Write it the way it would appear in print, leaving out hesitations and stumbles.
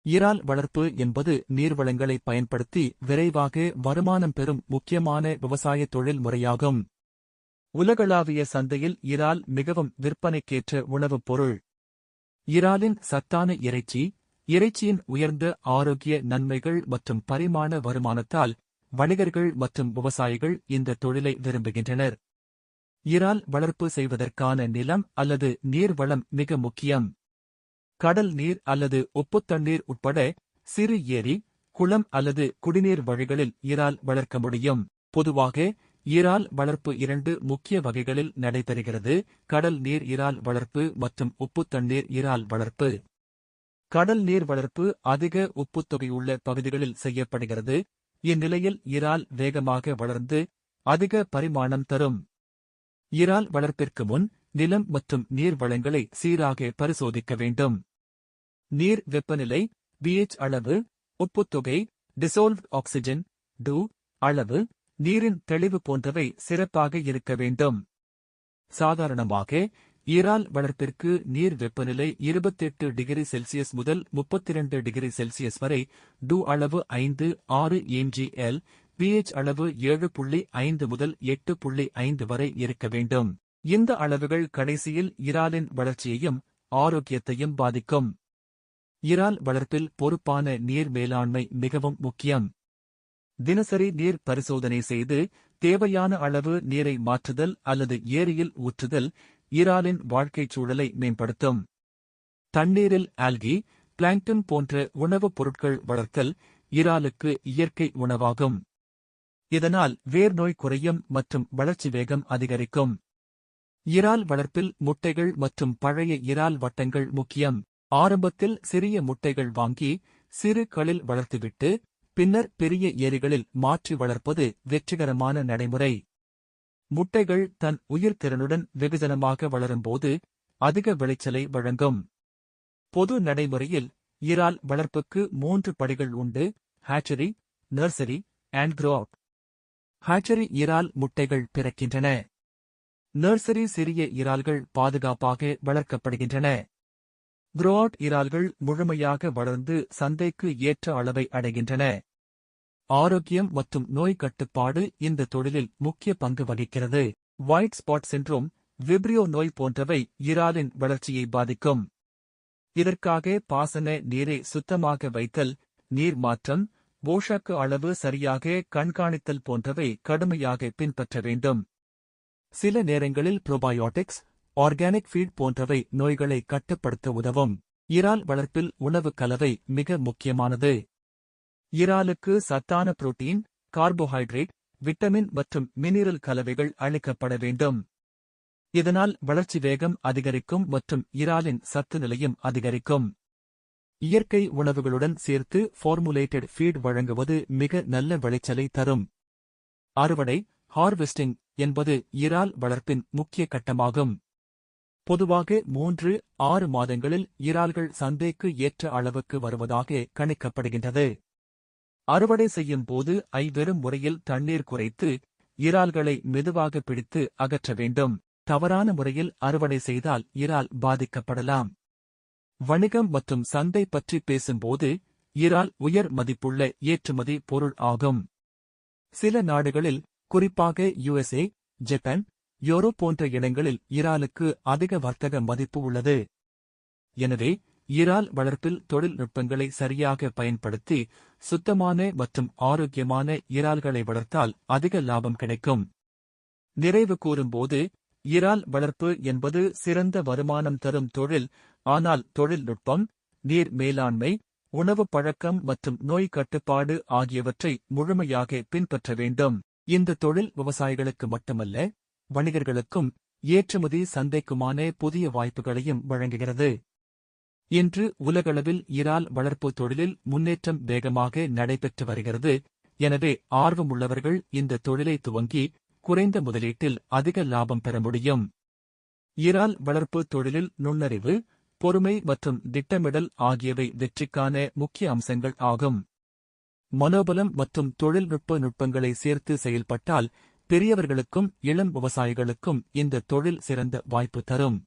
இறால் வளர்ப்பு என்பது நீர்வளங்களை பயன்படுத்தி விரைவாக வருமானம் பெறும் முக்கியமான விவசாய தொழில் முறையாகும். உலகளாவிய சந்தையில் இறால் மிகவும் விற்பனைக்கேற்ற உணவுப் பொருள். இறாலின் சத்தான இறைச்சி, இறைச்சியின் உயர்ந்த ஆரோக்கிய நன்மைகள் மற்றும் பரிமாண வருமானத்தால் வணிகர்கள் மற்றும் விவசாயிகள் இந்த தொழிலை விரும்புகின்றனர். இறால் வளர்ப்பு செய்வதற்கான நிலம் அல்லது நீர்வளம் மிக முக்கியம். கடல் நீர் அல்லது உப்புத்தண்ணீர் உட்பட சிறு ஏரி, குளம் அல்லது குடிநீர் வழிகளில் இறால் வளர்க்க முடியும். பொதுவாக இறால் வளர்ப்பு 2 முக்கிய வகைகளில் நடைபெறுகிறது: கடல் நீர் இறால் வளர்ப்பு மற்றும் உப்புத்தண்ணீர் இறால் வளர்ப்பு. கடல் நீர் வளர்ப்பு அதிக உப்புத்தொகையுள்ள பகுதிகளில் செய்யப்படுகிறது. இந்நிலையில் இறால் வேகமாக வளர்ந்து அதிக பரிமாணம் தரும். இறால் வளர்ப்பிற்கு முன் நிலம் மற்றும் நீர் வளங்களை சீராக பரிசோதிக்க வேண்டும். நீர் வெப்பநிலை, pH அளவு, உப்புத்தொகை, டிசோல்வ்ட் ஆக்சிஜன் DO அளவு, நீரின் தெளிவு போன்றவை சிறப்பாக இருக்க வேண்டும். சாதாரணமாக இறால் வளர்ப்பிற்கு நீர் வெப்பநிலை 28 டிகிரி செல்சியஸ் முதல் 32 டிகிரி செல்சியஸ் வரை, DO அளவு 5-6 mgl, pH அளவு 7.5 முதல் 8.5 வரை இருக்க வேண்டும். இந்த அளவுகள் கடைசியில் இறாலின் வளர்ச்சியையும் ஆரோக்கியத்தையும் பாதிக்கும். இறால் வளர்ப்பில் பொறுப்பான நீர் மேலாண்மை மிகவும் முக்கியம். தினசரி நீர் பரிசோதனை செய்து தேவையான அளவு நீரை மாற்றுதல் அல்லது ஏரியில் ஊற்றுதல் இறாலின் வாழ்க்கைச் சூழலை மேம்படுத்தும். தண்ணீரில் ஆல்கி, பிளாங்க்டன் போன்ற உணவுப் பொருட்கள் வளர்த்தல் இறாலுக்கு இயற்கை உணவாகும். இதனால் வேர்நோய் குறையும் மற்றும் வளர்ச்சி வேகம் அதிகரிக்கும். இறால் வளர்ப்பில் முட்டைகள் மற்றும் பழைய இறால் வட்டங்கள் முக்கியம். ஆரம்பத்தில் சிறிய முட்டைகள் வாங்கி சிறு களில் வளர்த்துவிட்டு பின்னர் பெரிய ஏரிகளில் மாற்றி வளர்ப்பது வெற்றிகரமான நடைமுறை. முட்டைகள் தன் உயிர்த்திறனுடன் வெகுஜனமாக வளரும்போது அதிக விளைச்சலை வழங்கும். பொது நடைமுறையில் இறால் வளர்ப்புக்கு 3 படிகள் உண்டு: ஹேச்சரி, நர்சரி அண்ட் க்ரோஅவுட். ஹேச்சரி இறால் முட்டைகள் பிறக்கின்றன. நர்சரி சிறிய இறால்கள் பாதுகாப்பாக வளர்க்கப்படுகின்றன. க்ரோஅவுட் இறால்கள் முழுமையாக வளர்ந்து சந்தைக்கு ஏற்ற அளவை அடைகின்றன. ஆரோக்கியம் மற்றும் நோய் கட்டுப்பாடு இந்த தொழிலில் முக்கிய பங்கு வகிக்கிறது. ஒயிட் ஸ்பாட் சிண்ட்ரோம், விப்ரியோ நோய் போன்றவை இறாலின் வளர்ச்சியை பாதிக்கும். இதற்காக பாசன நீரை சுத்தமாக வைத்தல், நீர் மாற்றம், போஷாக்கு அளவு சரியாக கண்காணித்தல் போன்றவை கடுமையாக பின்பற்ற வேண்டும். சில நேரங்களில் புரோபயோட்டிக்ஸ், ஆர்கானிக் ஃபீட் போன்றவை நோய்களை கட்டுப்படுத்த உதவும். இறால் வளர்ப்பில் உணவு கலவை மிக முக்கியமானது. இறாலுக்கு சத்தான புரோட்டீன், கார்போஹைட்ரேட், விட்டமின் மற்றும் மினரல் கலவைகள் அளிக்கப்பட வேண்டும். இதனால் வளர்ச்சி வேகம் அதிகரிக்கும் மற்றும் இறாலின் சத்து நிலையும் அதிகரிக்கும். இயற்கை உணவுகளுடன் சேர்த்து ஃபார்முலேட்டட் ஃபீட் வழங்குவது மிக நல்ல விளைச்சலை தரும். அறுவடை, ஹார்வெஸ்டிங் என்பது இறால் வளர்ப்பின் முக்கிய கட்டமாகும். பொதுவாக 3-6 மாதங்களில் இறால்கள் சந்தைக்கு ஏற்ற அளவுக்கு வருவதாக கணிக்கப்படுகின்றது. அறுவடை செய்யும் போது வெறும் முறையில் தண்ணீர் குறைத்து இறால்களை மெதுவாக பிடித்து அகற்ற வேண்டும். தவறான முறையில் அறுவடை செய்தால் இறால் பாதிக்கப்படலாம். வணிகம் மற்றும் சந்தை பற்றி பேசும்போது இறால் உயர் மதிப்புள்ள ஏற்றுமதி பொருள் ஆகும். சில நாடுகளில், குறிப்பாக USA, ஜப்பான், யூரோப் போன்ற இடங்களில் இறாலுக்கு அதிக வர்த்தக மதிப்பு உள்ளது. எனவே இறால் வளர்ப்பில் தொழில்நுட்பங்களை சரியாக பயன்படுத்தி சுத்தமான மற்றும் ஆரோக்கியமான இறால்களை வளர்த்தால் அதிக லாபம் கிடைக்கும். நிறைவு கூறும்போது, இறால் வளர்ப்பு என்பது சிறந்த வருமானம் தரும் தொழில். ஆனால் தொழில்நுட்பம், நீர் மேலாண்மை, உணவு பழக்கம் மற்றும் நோய் கட்டுப்பாடு ஆகியவற்றை முழுமையாக பின்பற்ற வேண்டும். இந்த தொழில் விவசாயிகளுக்கு மட்டுமல்ல, வணிகர்களுக்கும் ஏற்றுமதி சந்தைக்குமான புதிய வாய்ப்புகளையும் வழங்குகிறது. இன்று உலகளவில் இறால் வளர்ப்பு தொழிலில் முன்னேற்றம் வேகமாக நடைபெற்று வருகிறது. எனவே ஆர்வமுள்ளவர்கள் இந்த தொழிலை துவங்கி குறைந்த முதலீட்டில் அதிக லாபம் பெற முடியும். இறால் வளர்ப்பு தொழிலில் நுண்ணறிவு, பொறுமை மற்றும் திட்டமிடல் ஆகியவை வெற்றிக்கான முக்கிய அம்சங்கள் ஆகும். மனோபலம் மற்றும் தொழில்நுட்ப நுட்பங்களை சேர்த்து செயல்பட்டால் பெரியவர்களுக்கும் இளம் விவசாயிகளுக்கும் இந்த தொழில் சிறந்த வாய்ப்பு தரும்.